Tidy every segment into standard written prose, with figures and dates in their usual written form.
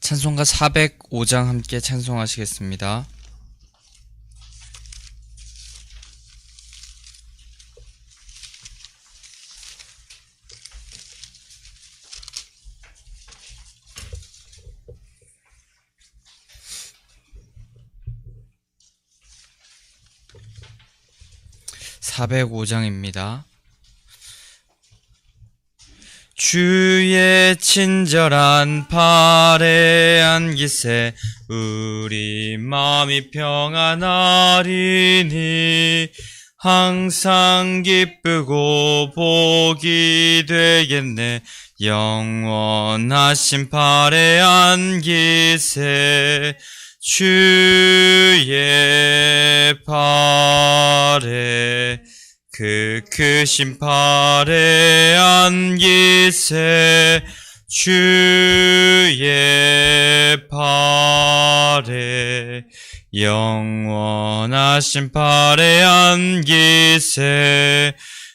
찬송가 405장 함께 찬송하시겠습니다. (405장입니다) 주의 친절한 팔에 안기세 우리 마음이 평안하리니 항상 기쁘고 복이 되겠네. 영원하신 팔에 안기세 주의 팔에 그 크신 팔에 안기세 주의 팔에 영원하신 팔에 안기세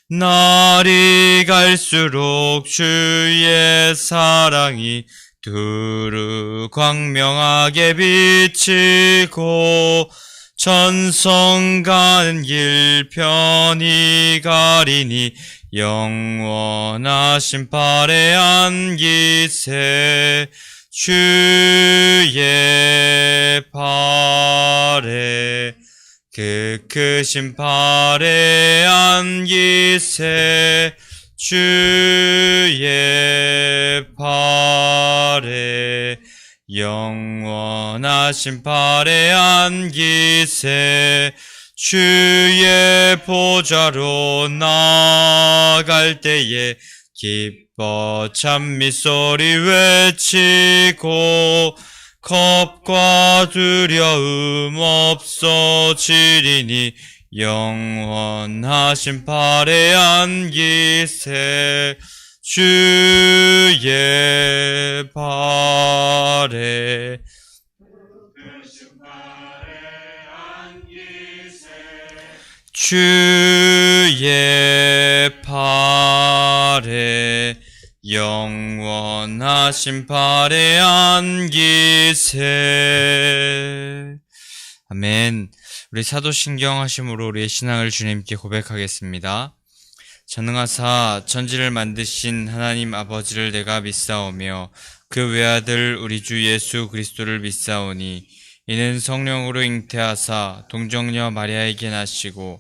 날이 갈수록 주의 사랑이 두루 광명하게 비치고 천성 가는 길 편히 가리니 영원하신 팔에 안기세 주의 팔에 그 크신 팔에 안기세 주의 팔에 영원하신 팔에 안기세 주의 보좌로 나아갈 때에 기뻐 찬미소리 외치고 겁과 두려움 없어지리니 영원하신 팔에 안기세 주의 팔에 주의 팔에 영원하신 팔에 안기세. 아멘. 우리 사도신경 하심으로 우리의 신앙을 주님께 고백하겠습니다. 전능하사 천지를 만드신 하나님 아버지를 내가 믿사오며 그 외아들 우리 주 예수 그리스도를 믿사오니 이는 성령으로 잉태하사 동정녀 마리아에게 나시고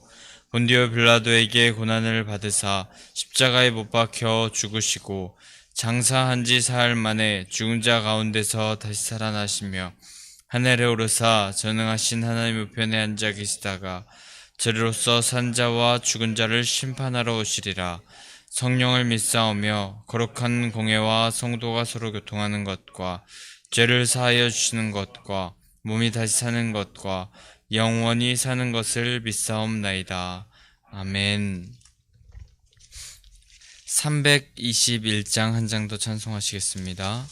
본디오 빌라도에게 고난을 받으사 십자가에 못 박혀 죽으시고 장사한 지 사흘 만에 죽은 자 가운데서 다시 살아나시며 하늘에 오르사 전능하신 하나님 우편에 앉아 계시다가 저리로서 산 자와 죽은 자를 심판하러 오시리라. 성령을 믿사오며 거룩한 공회와 성도가 서로 교통하는 것과 죄를 사하여 주시는 것과 몸이 다시 사는 것과 영원히 사는 것을 믿사옵나이다. 아멘. 321장 한 장 더 찬송하시겠습니다.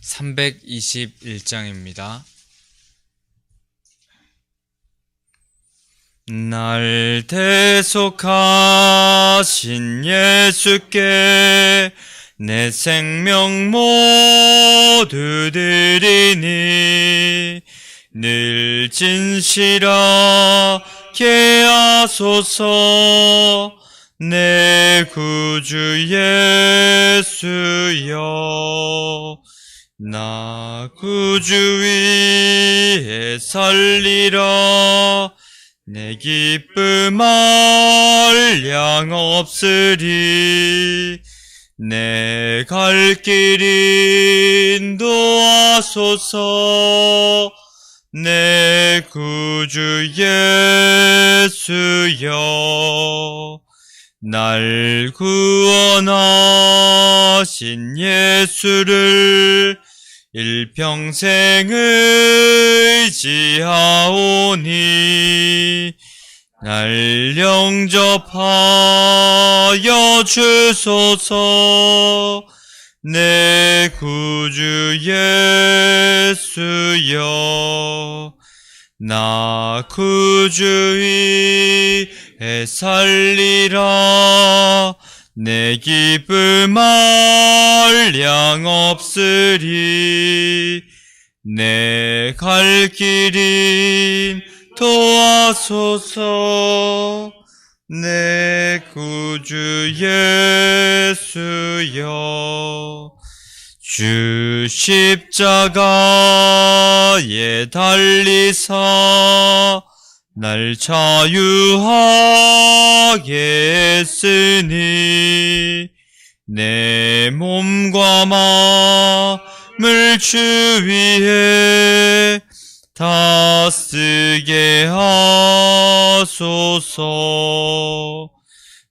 321장입니다. 날 대속하신 예수께 내 생명 모두 드리니 늘 진실하게 하소서 내 구주 예수여. 나 구주 위에 살리라. 내 기쁨 한량 없으리. 내 갈 길 인도하소서 내 구주 예수여. 날 구원하신 예수를 일평생 의지하오니 날 영접하여 주소서 내 구주 예수여. 나 구주 해살리라. 내 기쁨 한량 없으리. 내 갈 길인 도와소서. 내 구주 예수여, 주 십자가에 달리사 날 자유하게 했으니 내 몸과 마음을 주 위에 다 쓰게 하소서.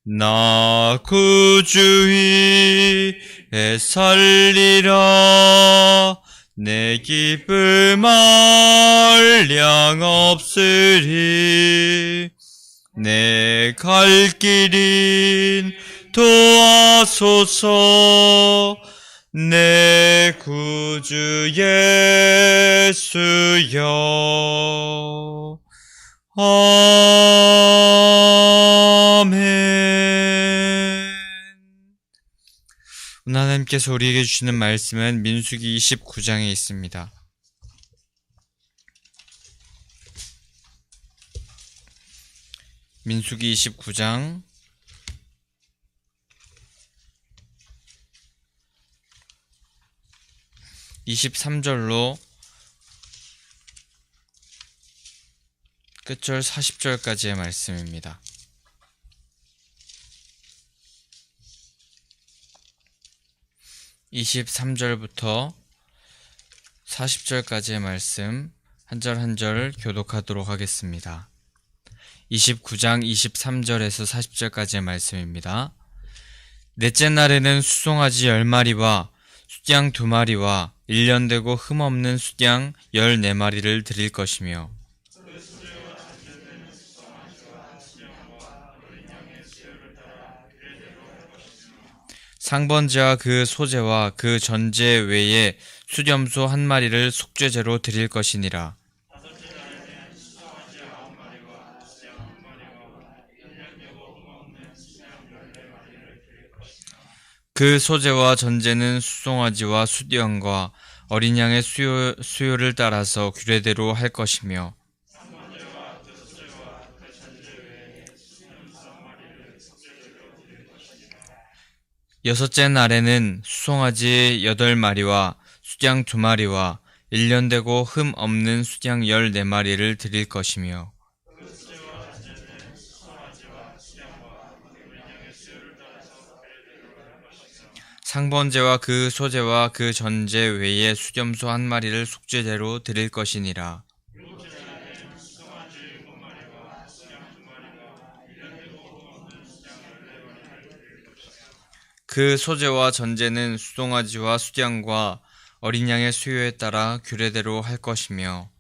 나 구주 위에 살리라. 내 기쁨 한량 없으리. 내 갈 길인 도와소서. 내 구주 예수여. 아멘. 오늘 하나님께서 우리에게 주시는 말씀은 민수기 29장에 있습니다. 민수기 29장 23절로 끝절 40절까지의 말씀입니다. (23절부터) (40절까지의) 말씀 한 절 한 절 교독하도록 하겠습니다. 29장 23절에서 40절까지의 말씀입니다. 넷째 날에는 수송아지 10마리와 숫양 2마리와 1년 되고 흠없는 숫양 14마리를 드릴 것이며, 상번제와 그 소제와 그 전제 외에 수염소 1마리를 속죄제로 드릴 것이니라. 그 소제와 전제는 수송아지와 숫양과 어린 양의 수요를 따라서 규례대로 할 것이며, 여섯째 날에는 수송아지 8마리와 숫양 2마리와 1년 되고 흠 없는 숫양 14마리를 드릴 것이며, 상번제와 그 소제와 그 전제 외에 수염소 1마리를 속죄제로 드릴 것이니라. 그 소제와 전제는 수송아지와 숫양과 어린 양의 수요에 따라 규례대로 할 것이며,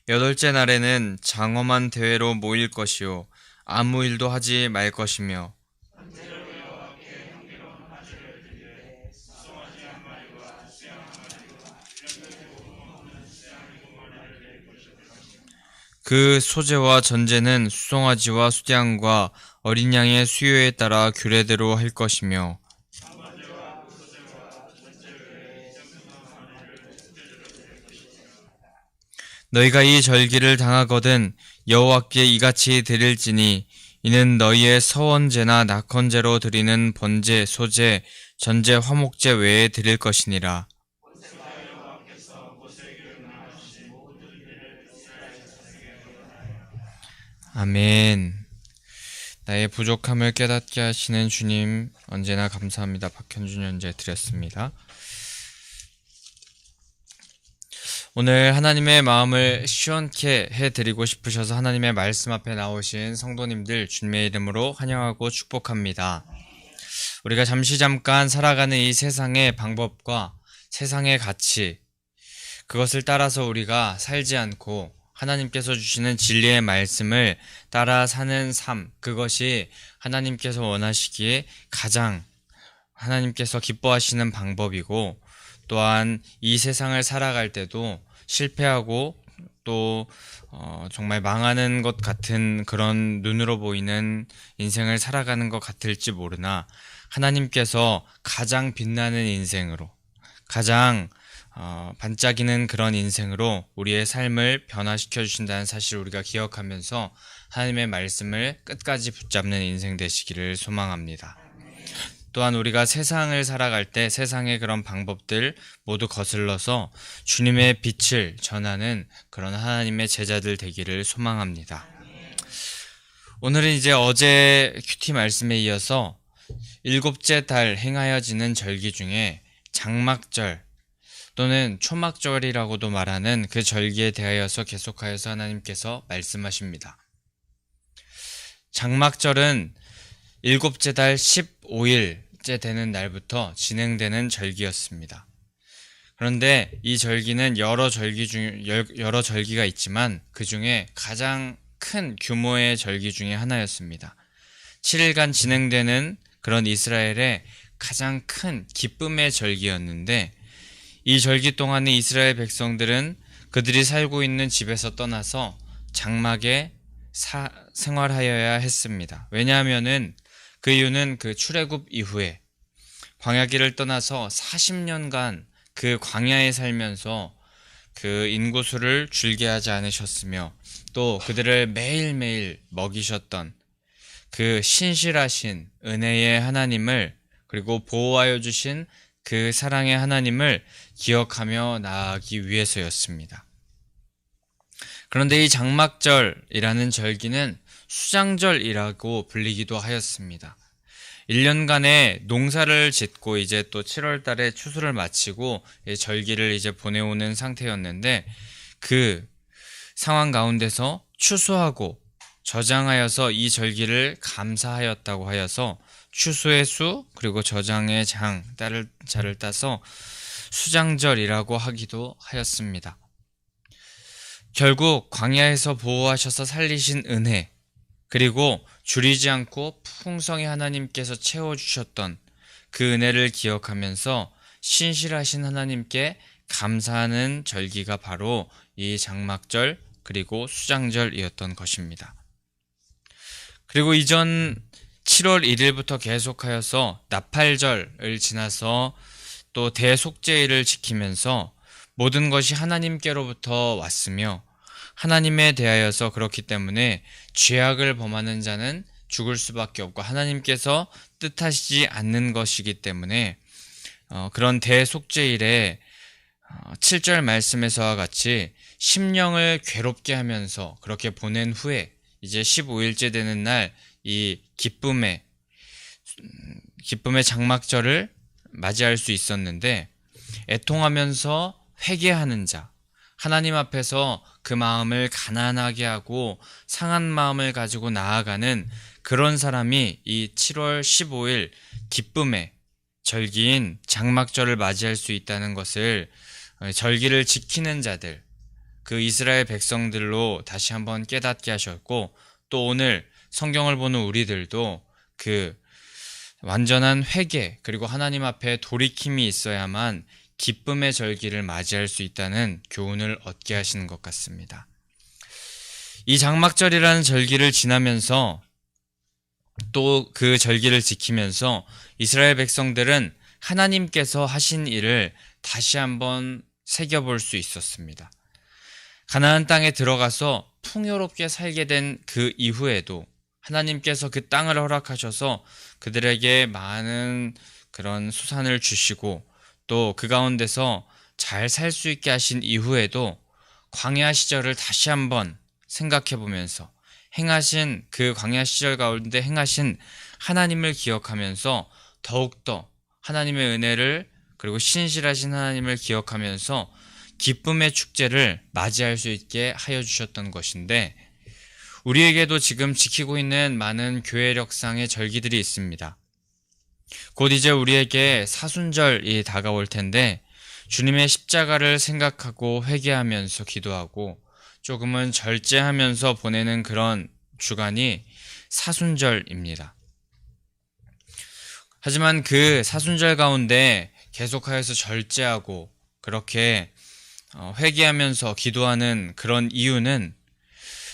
여덟째 날에는 장엄한 대회로 모일 것이요 아무 일도 하지 말 것이며, 그 소제와 전제는 수송아지와 숫양과 어린 양의 수요에 따라 규례대로 할 것이며, 너희가 이 절기를 당하거든 여호와께 이같이 드릴지니 이는 너희의 서원제나 낙헌제로 드리는 번제, 소제, 전제, 화목제 외에 드릴 것이니라. 아멘. 나의 부족함을 깨닫게 하시는 주님 언제나 감사합니다. 박현준 형제 드렸습니다. 오늘 하나님의 마음을 시원케 해드리고 싶으셔서 하나님의 말씀 앞에 나오신 성도님들 주님의 이름으로 환영하고 축복합니다. 우리가 잠깐 살아가는 이 세상의 방법과 세상의 가치, 그것을 따라서 우리가 살지 않고 하나님께서 주시는 진리의 말씀을 따라 사는 삶, 그것이 하나님께서 원하시기에 가장 하나님께서 기뻐하시는 방법이고, 또한 이 세상을 살아갈 때도 실패하고 또 정말 망하는 것 같은 그런 눈으로 보이는 인생을 살아가는 것 같을지 모르나 하나님께서 가장 빛나는 인생으로 가장 반짝이는 그런 인생으로 우리의 삶을 변화시켜 주신다는 사실을 우리가 기억하면서 하나님의 말씀을 끝까지 붙잡는 인생 되시기를 소망합니다. 또한 우리가 세상을 살아갈 때 세상의 그런 방법들 모두 거슬러서 주님의 빛을 전하는 그런 하나님의 제자들 되기를 소망합니다. 오늘은 이제 어제 큐티 말씀에 이어서 일곱째 달 행하여지는 절기 중에 장막절 또는 초막절이라고도 말하는 그 절기에 대하여서 계속하여서 하나님께서 말씀하십니다. 장막절은 일곱째 달 15일째 되는 날부터 진행되는 절기였습니다. 그런데 이 절기는 여러 절기가 있지만 그 중에 가장 큰 규모의 절기 중에 하나였습니다. 7일간 진행되는 그런 이스라엘의 가장 큰 기쁨의 절기였는데 이 절기 동안에 이스라엘 백성들은 그들이 살고 있는 집에서 떠나서 장막에 생활하여야 했습니다. 왜냐하면은 그 이유는 그 출애굽 이후에 광야길을 떠나서 40년간 그 광야에 살면서 그 인구수를 줄게 하지 않으셨으며 또 그들을 매일매일 먹이셨던 그 신실하신 은혜의 하나님을 그리고 보호하여 주신 그 사랑의 하나님을 기억하며 나아가기 위해서였습니다. 그런데 이 장막절이라는 절기는 수장절이라고 불리기도 하였습니다. 1년간의 농사를 짓고 이제 또 7월 달에 추수를 마치고 절기를 이제 보내오는 상태였는데 그 상황 가운데서 추수하고 저장하여서 이 절기를 감사하였다고 하여서 추수의 수 그리고 저장의 자를 따서 수장절이라고 하기도 하였습니다. 결국 광야에서 보호하셔서 살리신 은혜 그리고 줄이지 않고 풍성히 하나님께서 채워주셨던 그 은혜를 기억하면서 신실하신 하나님께 감사하는 절기가 바로 이 장막절 그리고 수장절이었던 것입니다. 그리고 이전 7월 1일부터 계속하여서 나팔절을 지나서 또 대속죄일을 지키면서 모든 것이 하나님께로부터 왔으며 하나님에 대하여서 그렇기 때문에 죄악을 범하는 자는 죽을 수밖에 없고 하나님께서 뜻하시지 않는 것이기 때문에 그런 대속죄일에 7절 말씀에서와 같이 심령을 괴롭게 하면서 그렇게 보낸 후에 이제 15일째 되는 날 이 기쁨의 장막절을 맞이할 수 있었는데 애통하면서 회개하는 자, 하나님 앞에서 그 마음을 가난하게 하고 상한 마음을 가지고 나아가는 그런 사람이 이 7월 15일 기쁨의 절기인 장막절을 맞이할 수 있다는 것을 절기를 지키는 자들, 그 이스라엘 백성들로 다시 한번 깨닫게 하셨고 또 오늘 성경을 보는 우리들도 그 완전한 회개 그리고 하나님 앞에 돌이킴이 있어야만 기쁨의 절기를 맞이할 수 있다는 교훈을 얻게 하시는 것 같습니다. 이 장막절이라는 절기를 지나면서 또 그 절기를 지키면서 이스라엘 백성들은 하나님께서 하신 일을 다시 한번 새겨볼 수 있었습니다. 가나안 땅에 들어가서 풍요롭게 살게 된 그 이후에도 하나님께서 그 땅을 허락하셔서 그들에게 많은 그런 수산을 주시고 또 그 가운데서 잘 살 수 있게 하신 이후에도 광야 시절을 다시 한번 생각해 보면서 행하신 그 광야 시절 가운데 행하신 하나님을 기억하면서 더욱더 하나님의 은혜를 그리고 신실하신 하나님을 기억하면서 기쁨의 축제를 맞이할 수 있게 하여 주셨던 것인데 우리에게도 지금 지키고 있는 많은 교회력상의 절기들이 있습니다. 곧 이제 우리에게 사순절이 다가올 텐데 주님의 십자가를 생각하고 회개하면서 기도하고 조금은 절제하면서 보내는 그런 주간이 사순절입니다. 하지만 그 사순절 가운데 계속하여서 절제하고 그렇게 회개하면서 기도하는 그런 이유는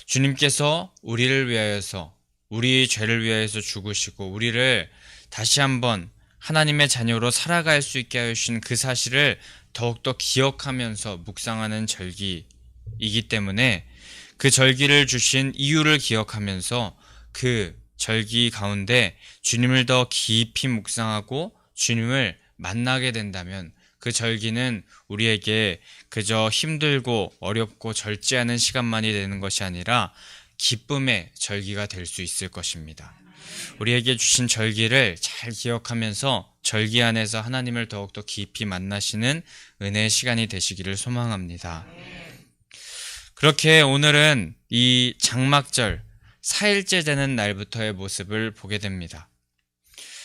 주님께서 우리를 위하여서, 우리 죄를 위하여서 죽으시고 우리를 다시 한번 하나님의 자녀로 살아갈 수 있게 하신 그 사실을 더욱더 기억하면서 묵상하는 절기이기 때문에 그 절기를 주신 이유를 기억하면서 그 절기 가운데 주님을 더 깊이 묵상하고 주님을 만나게 된다면 그 절기는 우리에게 그저 힘들고 어렵고 절제하는 시간만이 되는 것이 아니라 기쁨의 절기가 될 수 있을 것입니다. 우리에게 주신 절기를 잘 기억하면서 절기 안에서 하나님을 더욱더 깊이 만나시는 은혜의 시간이 되시기를 소망합니다. 그렇게 오늘은 이 장막절 4일째 되는 날부터의 모습을 보게 됩니다.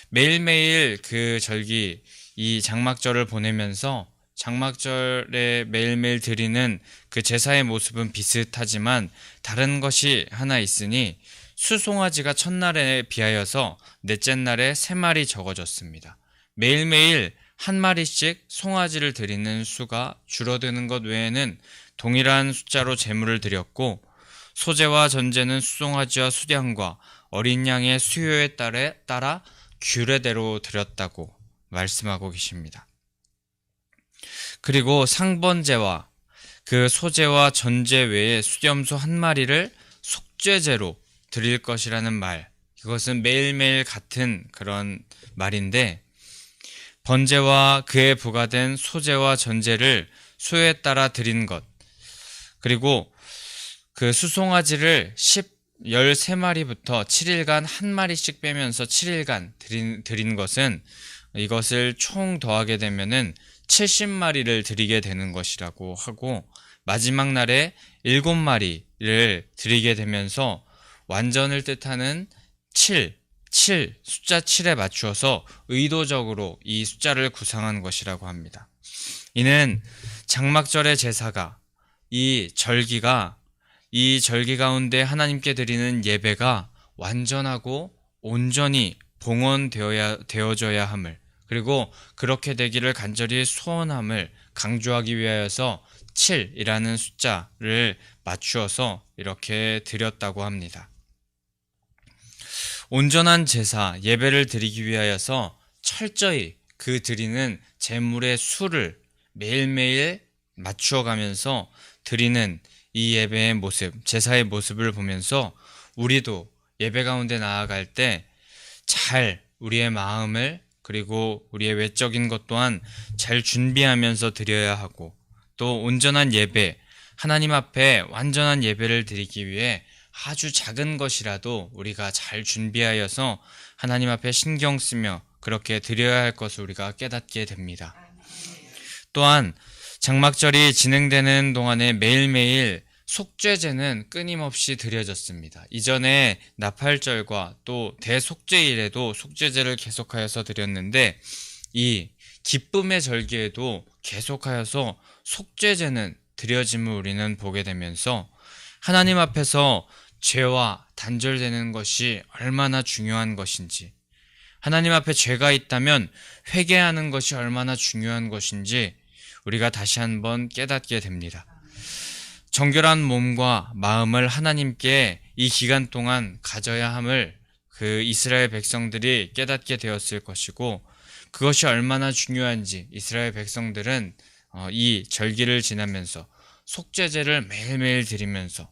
매일매일 그 절기, 이 장막절을 보내면서 장막절에 매일매일 드리는 그 제사의 모습은 비슷하지만 다른 것이 하나 있으니 수송아지가 첫날에 비하여서 넷째 날에 3마리 적어졌습니다. 매일매일 한 마리씩 송아지를 드리는 수가 줄어드는 것 외에는 동일한 숫자로 제물을 드렸고 소제와 전제는 수송아지와 수량과 어린 양의 수요에 따라 규례대로 드렸다고 말씀하고 계십니다. 그리고 상번제와 그 소제와 전제 외에 수렴소 1마리를 속죄제로 드릴 것이라는 말, 이것은 매일매일 같은 그런 말인데 번제와 그에 부과된 소제와 전제를 수요에 따라 드린 것, 그리고 그 수송아지를 13마리부터 7일간 1마리씩 빼면서 7일간 드린 것은 이것을 총 더하게 되면은 70마리를 드리게 되는 것이라고 하고 마지막 날에 7마리를 드리게 되면서 완전을 뜻하는 7, 숫자 7에 맞추어서 의도적으로 이 숫자를 구상한 것이라고 합니다. 이는 장막절의 제사가 이 절기 가운데 하나님께 드리는 예배가 완전하고 온전히 봉헌되어져야 함을, 그리고 그렇게 되기를 간절히 소원함을 강조하기 위하여서 7이라는 숫자를 맞추어서 이렇게 드렸다고 합니다. 온전한 제사, 예배를 드리기 위하여서 철저히 그 드리는 제물의 수를 매일매일 맞추어가면서 드리는 이 예배의 모습, 제사의 모습을 보면서 우리도 예배 가운데 나아갈 때 잘 우리의 마음을 그리고 우리의 외적인 것 또한 잘 준비하면서 드려야 하고, 또 온전한 예배, 하나님 앞에 완전한 예배를 드리기 위해 아주 작은 것이라도 우리가 잘 준비하여서 하나님 앞에 신경 쓰며 그렇게 드려야 할 것을 우리가 깨닫게 됩니다. 또한 장막절이 진행되는 동안에 매일매일 속죄제는 끊임없이 드려졌습니다. 이전에 나팔절과 또 대속죄일에도 속죄제를 계속하여서 드렸는데 이 기쁨의 절기에도 계속하여서 속죄제는 드려짐을 우리는 보게 되면서 하나님 앞에서 죄와 단절되는 것이 얼마나 중요한 것인지, 하나님 앞에 죄가 있다면 회개하는 것이 얼마나 중요한 것인지 우리가 다시 한번 깨닫게 됩니다. 정결한 몸과 마음을 하나님께 이 기간 동안 가져야 함을 그 이스라엘 백성들이 깨닫게 되었을 것이고, 그것이 얼마나 중요한지 이스라엘 백성들은 이 절기를 지나면서 속죄제를 매일매일 드리면서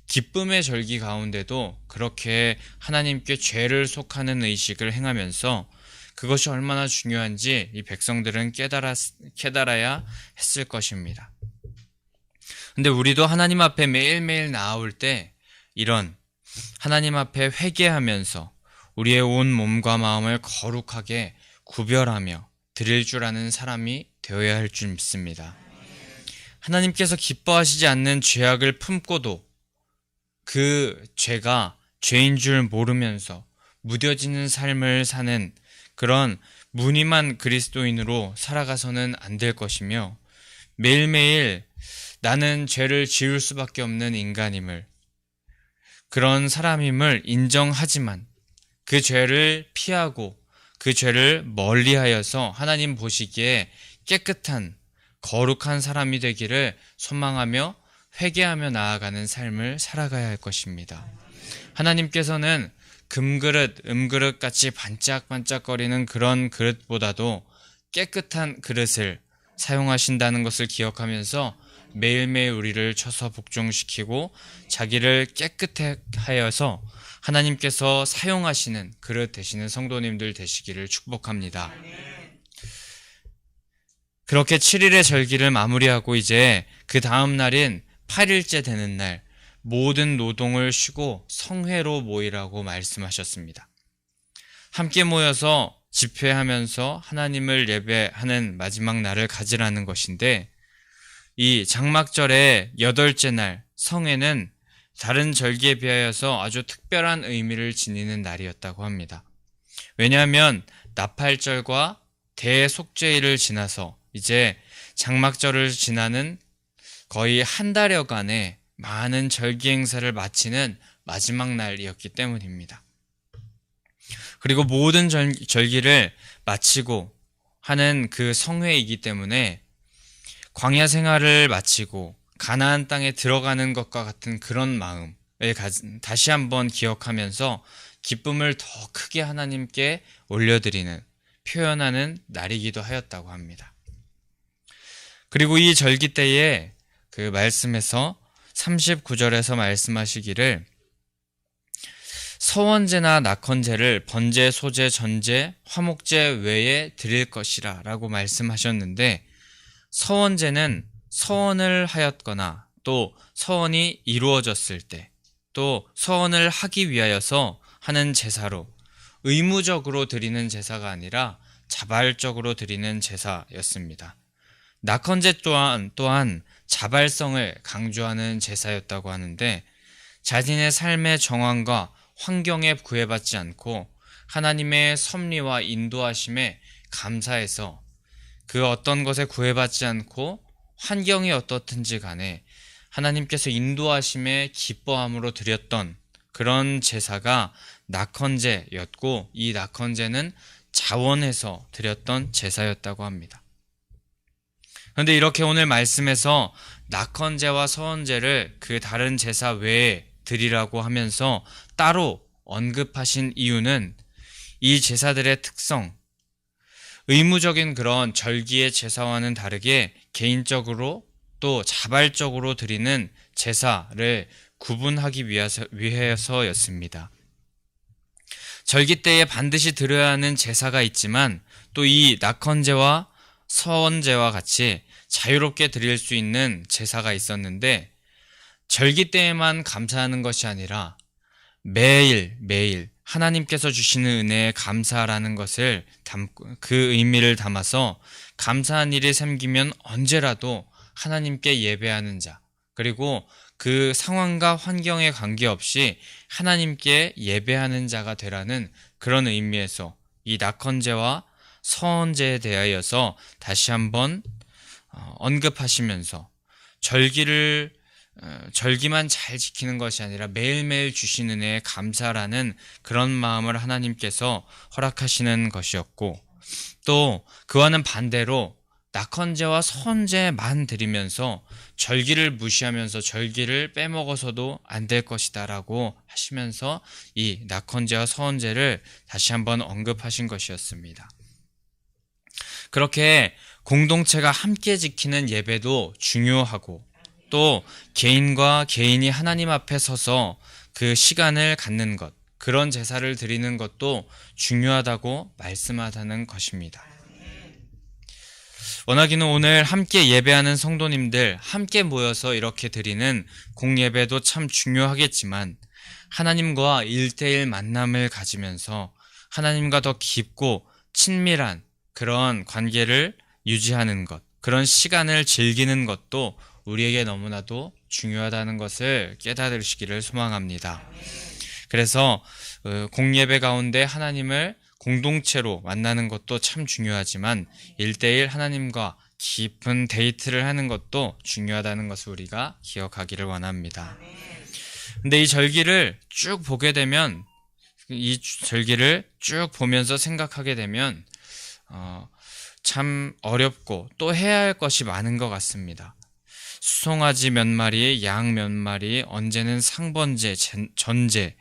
기쁨의 절기 가운데도 그렇게 하나님께 죄를 속하는 의식을 행하면서 그것이 얼마나 중요한지 이 백성들은 깨달아야 했을 것입니다. 근데 우리도 하나님 앞에 매일매일 나아올 때 이런 하나님 앞에 회개하면서 우리의 온 몸과 마음을 거룩하게 구별하며 드릴 줄 아는 사람이 되어야 할 줄 믿습니다. 하나님께서 기뻐하시지 않는 죄악을 품고도 그 죄가 죄인 줄 모르면서 무뎌지는 삶을 사는 그런 무늬만 그리스도인으로 살아가서는 안 될 것이며, 매일매일 나는 죄를 지을 수밖에 없는 인간임을, 그런 사람임을 인정하지만 그 죄를 피하고 그 죄를 멀리하여서 하나님 보시기에 깨끗한 거룩한 사람이 되기를 소망하며 회개하며 나아가는 삶을 살아가야 할 것입니다. 하나님께서는 금그릇, 음그릇 같이 반짝반짝거리는 그런 그릇보다도 깨끗한 그릇을 사용하신다는 것을 기억하면서 매일매일 우리를 쳐서 복종시키고 자기를 깨끗하게 하여서 하나님께서 사용하시는 그릇 되시는 성도님들 되시기를 축복합니다. 그렇게 7일의 절기를 마무리하고 이제 그 다음 날인 8일째 되는 날 모든 노동을 쉬고 성회로 모이라고 말씀하셨습니다. 함께 모여서 집회하면서 하나님을 예배하는 마지막 날을 가지라는 것인데, 이 장막절의 8째 날 성회는 다른 절기에 비하여서 아주 특별한 의미를 지니는 날이었다고 합니다. 왜냐하면 나팔절과 대속죄일을 지나서 이제 장막절을 지나는 거의 한 달여간의 많은 절기 행사를 마치는 마지막 날이었기 때문입니다. 그리고 모든 절기를 마치고 하는 그 성회이기 때문에 광야 생활을 마치고 가나안 땅에 들어가는 것과 같은 그런 마음을 다시 한번 기억하면서 기쁨을 더 크게 하나님께 올려드리는, 표현하는 날이기도 하였다고 합니다. 그리고 이 절기 때에 그 말씀에서 39절에서 말씀하시기를 서원제나 낙헌제를 번제, 소제, 전제, 화목제 외에 드릴 것이라 라고 말씀하셨는데, 서원제는 서원을 하였거나 또 서원이 이루어졌을 때 또 서원을 하기 위하여서 하는 제사로 의무적으로 드리는 제사가 아니라 자발적으로 드리는 제사였습니다. 낙헌제 또한 자발성을 강조하는 제사였다고 하는데, 자신의 삶의 정황과 환경에 구애받지 않고 하나님의 섭리와 인도하심에 감사해서 그 어떤 것에 구애받지 않고 환경이 어떻든지 간에 하나님께서 인도하심에 기뻐함으로 드렸던 그런 제사가 낙헌제였고, 이 낙헌제는 자원해서 드렸던 제사였다고 합니다. 그런데 이렇게 오늘 말씀에서 낙헌제와 서원제를 그 다른 제사 외에 드리라고 하면서 따로 언급하신 이유는 이 제사들의 특성, 의무적인 그런 절기의 제사와는 다르게 개인적으로 또 자발적으로 드리는 제사를 구분하기 위해서였습니다. 절기 때에 반드시 드려야 하는 제사가 있지만 또 이 낙헌제와 서원제와 같이 자유롭게 드릴 수 있는 제사가 있었는데, 절기 때에만 감사하는 것이 아니라 매일 하나님께서 주시는 은혜에 감사하라는 것을 그 의미를 담아서 감사한 일이 생기면 언제라도 하나님께 예배하는 자, 그리고 그 상황과 환경에 관계없이 하나님께 예배하는 자가 되라는 그런 의미에서 이 낙헌제와 서헌제에 대하여서 다시 한번 언급하시면서 절기만 잘 지키는 것이 아니라 매일매일 주시는 은혜에 감사라는 그런 마음을 하나님께서 허락하시는 것이었고, 또 그와는 반대로 낙헌제와 서헌제만 드리면서 절기를 무시하면서 절기를 빼먹어서도 안 될 것이다 라고 하시면서 이 낙헌제와 서헌제를 다시 한번 언급하신 것이었습니다. 그렇게 공동체가 함께 지키는 예배도 중요하고, 또 개인과 개인이 하나님 앞에 서서 그 시간을 갖는 것, 그런 제사를 드리는 것도 중요하다고 말씀하다는 것입니다. 워낙에는 오늘 함께 예배하는 성도님들 함께 모여서 이렇게 드리는 공예배도 참 중요하겠지만, 하나님과 1대1 만남을 가지면서 하나님과 더 깊고 친밀한 그런 관계를 유지하는 것, 그런 시간을 즐기는 것도 우리에게 너무나도 중요하다는 것을 깨달으시기를 소망합니다. 그래서 공예배 가운데 하나님을 공동체로 만나는 것도 참 중요하지만 1대1 하나님과 깊은 데이트를 하는 것도 중요하다는 것을 우리가 기억하기를 원합니다. 근데 이 절기를 쭉 보게 되면, 이 절기를 쭉 보면서 생각하게 되면 참 어렵고 또 해야 할 것이 많은 것 같습니다. 수송아지 몇 마리, 양 몇 마리, 언제는 상번제, 전제,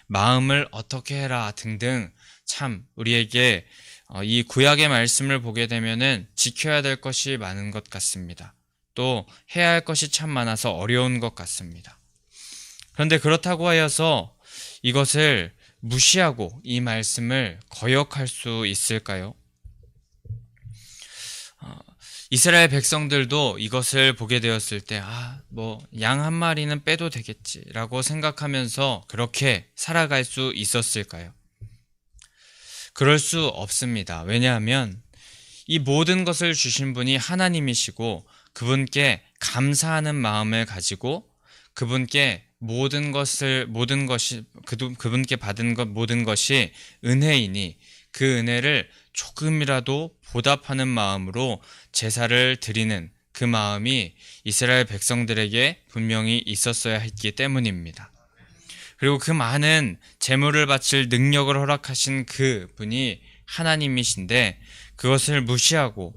마음을 어떻게 해라 등등 참 우리에게 이 구약의 말씀을 보게 되면은 지켜야 될 것이 많은 것 같습니다. 또 해야 할 것이 참 많아서 어려운 것 같습니다. 그런데 그렇다고 하여서 이것을 무시하고 이 말씀을 거역할 수 있을까요? 이스라엘 백성들도 이것을 보게 되었을 때, 양 한 마리는 빼도 되겠지라고 생각하면서 그렇게 살아갈 수 있었을까요? 그럴 수 없습니다. 왜냐하면 이 모든 것을 주신 분이 하나님이시고 그분께 감사하는 마음을 가지고 그분께 그분께 받은 것 모든 것이 은혜이니 그 은혜를 조금이라도 보답하는 마음으로 제사를 드리는 그 마음이 이스라엘 백성들에게 분명히 있었어야 했기 때문입니다. 그리고 그 많은 제물을 바칠 능력을 허락하신 그 분이 하나님이신데 그것을 무시하고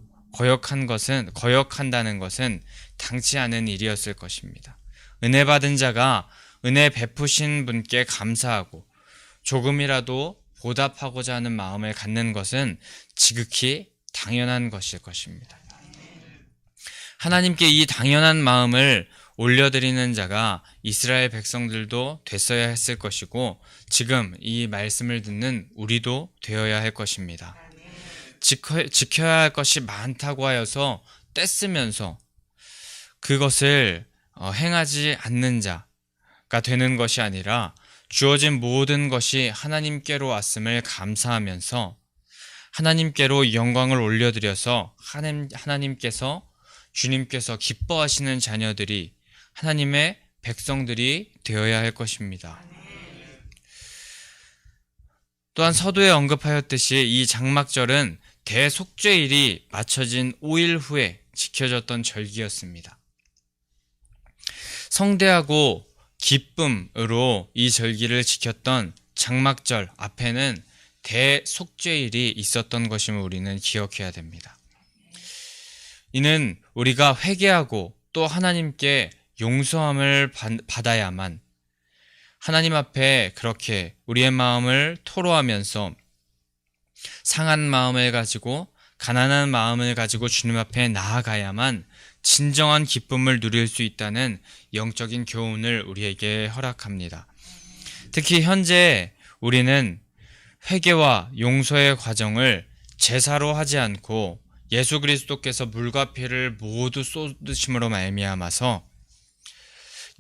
거역한다는 것은 당치 않은 일이었을 것입니다. 은혜 받은 자가 은혜 베푸신 분께 감사하고 조금이라도 보답하고자 하는 마음을 갖는 것은 지극히 당연한 것일 것입니다. 하나님께 이 당연한 마음을 올려드리는 자가 이스라엘 백성들도 됐어야 했을 것이고 지금 이 말씀을 듣는 우리도 되어야 할 것입니다. 지켜야 할 것이 많다고 하여서 떼쓰면서 그것을 행하지 않는 자가 되는 것이 아니라 주어진 모든 것이 하나님께로 왔음을 감사하면서 하나님께로 영광을 올려드려서 주님께서 기뻐하시는 자녀들이 하나님의 백성들이 되어야 할 것입니다. 또한 서두에 언급하였듯이 이 장막절은 대속죄일이 맞춰진 5일 후에 지켜졌던 절기였습니다. 성대하고 기쁨으로 이 절기를 지켰던 장막절 앞에는 대속죄일이 있었던 것임을 우리는 기억해야 됩니다. 이는 우리가 회개하고 또 하나님께 용서함을 받아야만 하나님 앞에 그렇게 우리의 마음을 토로하면서 상한 마음을 가지고 가난한 마음을 가지고 주님 앞에 나아가야만 진정한 기쁨을 누릴 수 있다는 영적인 교훈을 우리에게 허락합니다. 특히 현재 우리는 회개와 용서의 과정을 제사로 하지 않고 예수 그리스도께서 물과 피를 모두 쏟으심으로 말미암아서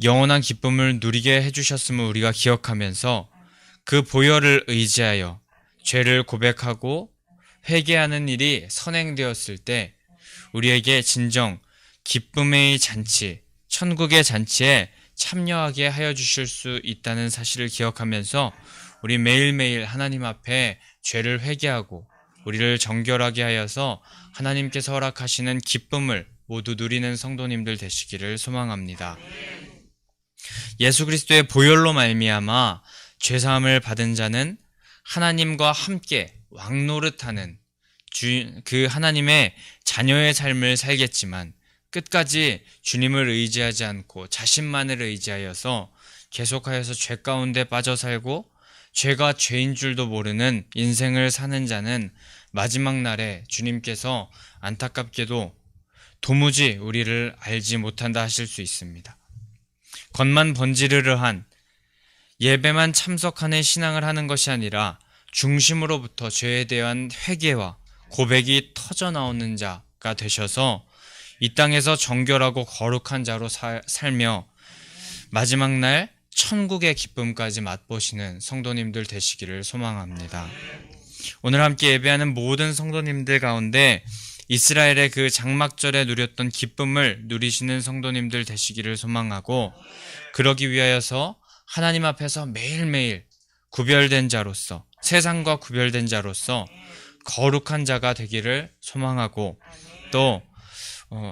영원한 기쁨을 누리게 해주셨음을 우리가 기억하면서 그 보혈을 의지하여 죄를 고백하고 회개하는 일이 선행되었을 때 우리에게 진정 기쁨의 잔치, 천국의 잔치에 참여하게 하여 주실 수 있다는 사실을 기억하면서 우리 매일매일 하나님 앞에 죄를 회개하고 우리를 정결하게 하여서 하나님께서 허락하시는 기쁨을 모두 누리는 성도님들 되시기를 소망합니다. 예수 그리스도의 보혈로 말미암아 죄사함을 받은 자는 하나님과 함께 왕노릇하는 그 하나님의 자녀의 삶을 살겠지만 끝까지 주님을 의지하지 않고 자신만을 의지하여서 계속하여서 죄 가운데 빠져 살고 죄가 죄인 줄도 모르는 인생을 사는 자는 마지막 날에 주님께서 안타깝게도 도무지 우리를 알지 못한다 하실 수 있습니다. 겉만 번지르르한 예배만 참석하는 신앙을 하는 것이 아니라 중심으로부터 죄에 대한 회개와 고백이 터져나오는 자가 되셔서 이 땅에서 정결하고 거룩한 자로 살며 마지막 날 천국의 기쁨까지 맛보시는 성도님들 되시기를 소망합니다. 오늘 함께 예배하는 모든 성도님들 가운데 이스라엘의 그 장막절에 누렸던 기쁨을 누리시는 성도님들 되시기를 소망하고 그러기 위하여서 하나님 앞에서 매일매일 구별된 자로서 세상과 구별된 자로서 거룩한 자가 되기를 소망하고 또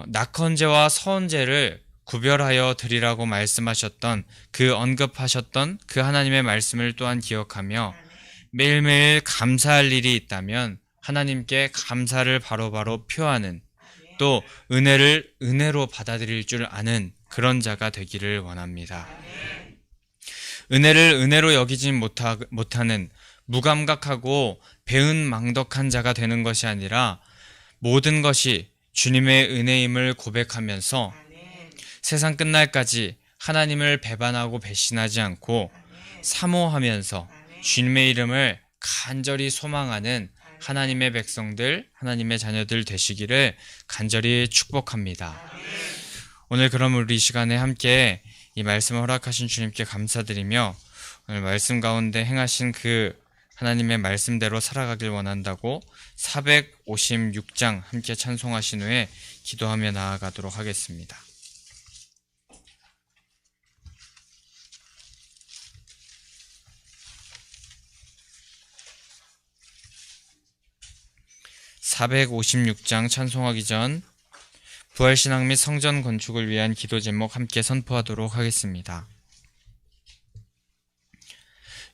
낙헌제와 서헌제를 구별하여 드리라고 말씀하셨던 언급하셨던 그 하나님의 말씀을 또한 기억하며 매일매일 감사할 일이 있다면 하나님께 감사를 바로바로 표하는, 또 은혜를 은혜로 받아들일 줄 아는 그런 자가 되기를 원합니다. 은혜를 은혜로 여기지 못하는 무감각하고 배은망덕한 자가 되는 것이 아니라 모든 것이 주님의 은혜임을 고백하면서 세상 끝날까지 하나님을 배반하고 배신하지 않고 사모하면서 주님의 이름을 간절히 소망하는 하나님의 백성들, 하나님의 자녀들 되시기를 간절히 축복합니다. 오늘 그럼 우리 이 시간에 함께 이 말씀을 허락하신 주님께 감사드리며 오늘 말씀 가운데 행하신 그 하나님의 말씀대로 살아가길 원한다고 456장 함께 찬송하신 후에 기도하며 나아가도록 하겠습니다. (456장) 찬송하기 전 부활신앙 및 성전 건축을 위한 기도 제목 함께 선포하도록 하겠습니다.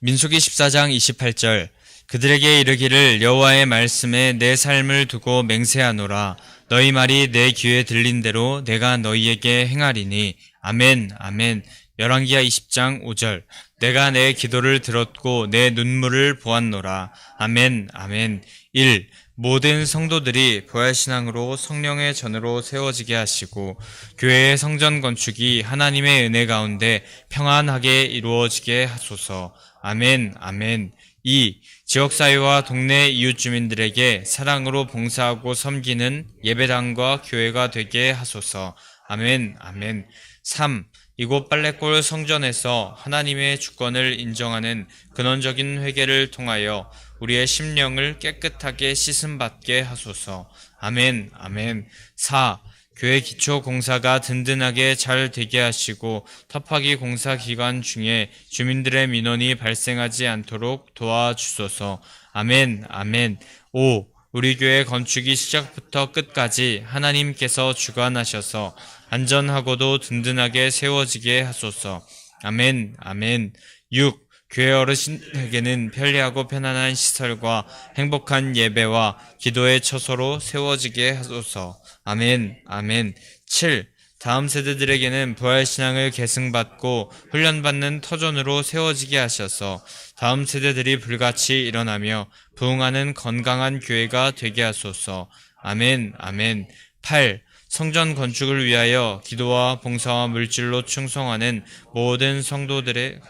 민수기 14장 28절 그들에게 이르기를 여호와의 말씀에 내 삶을 두고 맹세하노라. 너희 말이 내 귀에 들린 대로 내가 너희에게 행하리니. 아멘 아멘. 열왕기하 20장 5절 내가 내 기도를 들었고 내 눈물을 보았노라. 아멘 아멘. 1. 모든 성도들이 부활신앙으로 성령의 전으로 세워지게 하시고 교회의 성전 건축이 하나님의 은혜 가운데 평안하게 이루어지게 하소서. 아멘 아멘. 2. 지역사회와 동네 이웃 주민들에게 사랑으로 봉사하고 섬기는 예배당과 교회가 되게 하소서. 아멘 아멘. 3. 이곳 빨래골 성전에서 하나님의 주권을 인정하는 근원적인 회개를 통하여 우리의 심령을 깨끗하게 씻음받게 하소서. 아멘 아멘. 4. 교회 기초 공사가 든든하게 잘 되게 하시고 터파기 공사 기간 중에 주민들의 민원이 발생하지 않도록 도와주소서. 아멘 아멘. 5. 우리 교회 건축이 시작부터 끝까지 하나님께서 주관하셔서 안전하고도 든든하게 세워지게 하소서. 아멘 아멘. 6. 교회 어르신에게는 편리하고 편안한 시설과 행복한 예배와 기도의 처소로 세워지게 하소서. 아멘 아멘. 7. 다음 세대들에게는 부활신앙을 계승받고 훈련받는 터전으로 세워지게 하셔서 다음 세대들이 불같이 일어나며 부흥하는 건강한 교회가 되게 하소서. 아멘 아멘. 8. 성전 건축을 위하여 기도와 봉사와 물질로 충성하는 모든 성도들의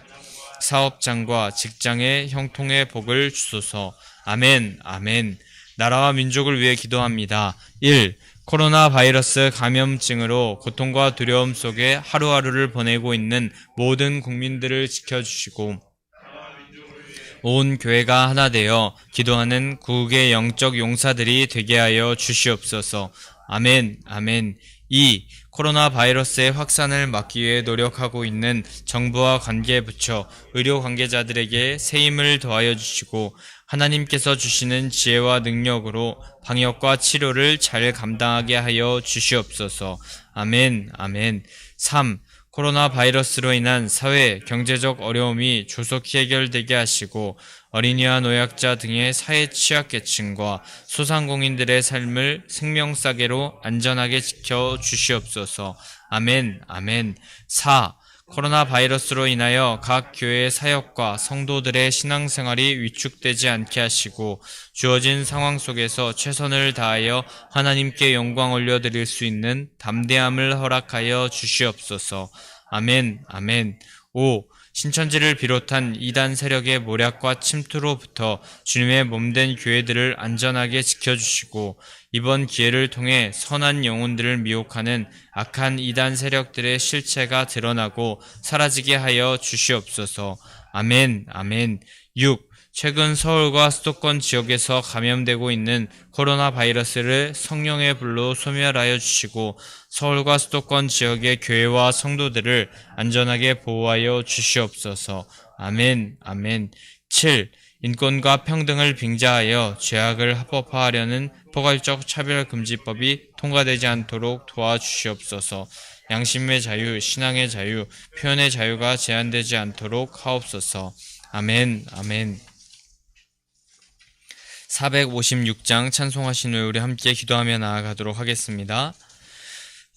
사업장과 직장의 형통의 복을 주소서. 아멘 아멘. 나라와 민족을 위해 기도합니다. 1. 코로나 바이러스 감염증으로 고통과 두려움 속에 하루하루를 보내고 있는 모든 국민들을 지켜주시고 온 교회가 하나 되어 기도하는 구국의 영적 용사들이 되게 하여 주시옵소서. 아멘 아멘. 2. 코로나 바이러스의 확산을 막기 위해 노력하고 있는 정부와 관계부처, 의료 관계자들에게 새 힘을 더하여 주시고 하나님께서 주시는 지혜와 능력으로 방역과 치료를 잘 감당하게 하여 주시옵소서. 아멘 아멘. 3. 코로나 바이러스로 인한 사회, 경제적 어려움이 조속히 해결되게 하시고 어린이와 노약자 등의 사회 취약계층과 소상공인들의 삶을 생명싸개로 안전하게 지켜 주시옵소서. 아멘 아멘. 4. 코로나 바이러스로 인하여 각 교회의 사역과 성도들의 신앙생활이 위축되지 않게 하시고 주어진 상황 속에서 최선을 다하여 하나님께 영광 올려드릴 수 있는 담대함을 허락하여 주시옵소서. 아멘 아멘. 5. 신천지를 비롯한 이단 세력의 모략과 침투로부터 주님의 몸된 교회들을 안전하게 지켜주시고 이번 기회를 통해 선한 영혼들을 미혹하는 악한 이단 세력들의 실체가 드러나고 사라지게 하여 주시옵소서. 아멘 아멘. 6. 최근 서울과 수도권 지역에서 감염되고 있는 코로나 바이러스를 성령의 불로 소멸하여 주시고 서울과 수도권 지역의 교회와 성도들을 안전하게 보호하여 주시옵소서. 아멘 아멘. 7. 인권과 평등을 빙자하여 죄악을 합법화하려는 포괄적 차별금지법이 통과되지 않도록 도와주시옵소서. 양심의 자유, 신앙의 자유, 표현의 자유가 제한되지 않도록 하옵소서. 아멘 아멘. 456장 찬송하신 후에 우리 함께 기도하며 나아가도록 하겠습니다.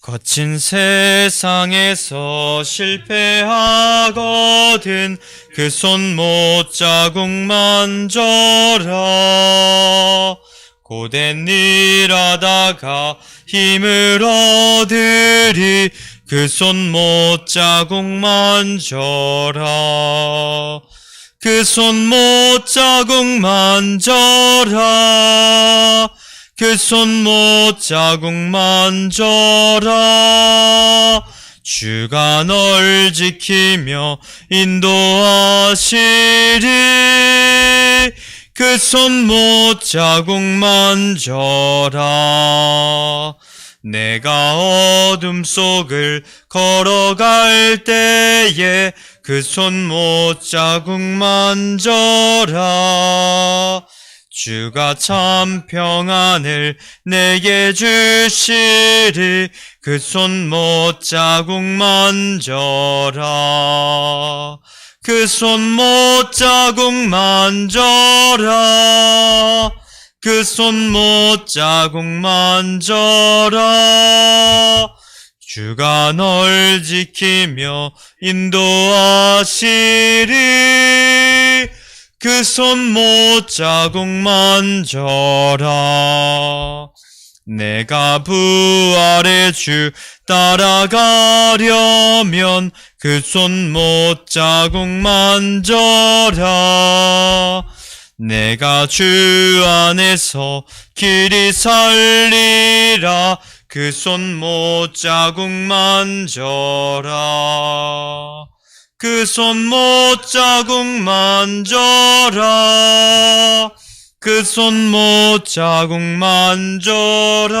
거친 세상에서 실패하거든 그 손 못자국 만져라. 고된 일 하다가 힘을 얻으리 그 손 못자국 만져라. 그 손 못자국 만져라. 그 손 못자국 만져라. 주가 널 지키며 인도하시리. 그 손 못자국 만져라. 내가 어둠 속을 걸어갈 때에 그 손 못자국 만져라. 주가 참 평안을 내게 주시리. 그 손 못자국 만져라. 그 손 못자국 만져라. 그 손 못자국 만져라. 주가 널 지키며 인도하시리. 그 손 못자국 만져라. 내가 부활의 주 따라가려면 그 손 못자국 만져라. 내가 주 안에서 길이 살리라. 그 손 못자국 만져라. 그 손 못자국 만져라. 그 손 못자국 만져라.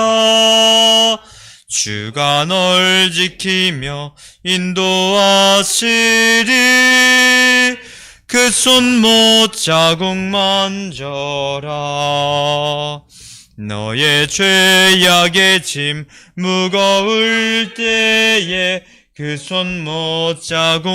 주가 널 지키며 인도하시리. 그 손 못자국 만져라. 너의 죄악의 짐 무거울 때에 그 손 못자국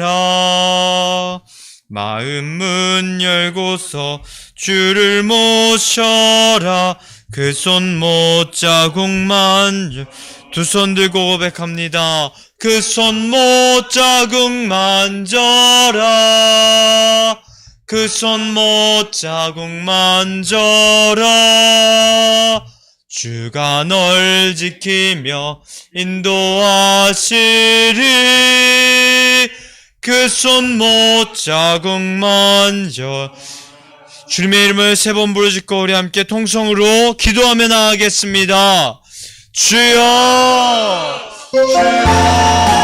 만져라. 마음 문 열고서 주를 모셔라. 그 손 못자국 만져. 두 손 들고 고백합니다. 그 손 못자국 만져라. 그 손 못자국 만져라. 주가 널 지키며 인도하시리. 그 손 못자국 만져. 주님의 이름을 세 번 부르짖고 우리 함께 통성으로 기도하며 나아가겠습니다. 주여, 주여.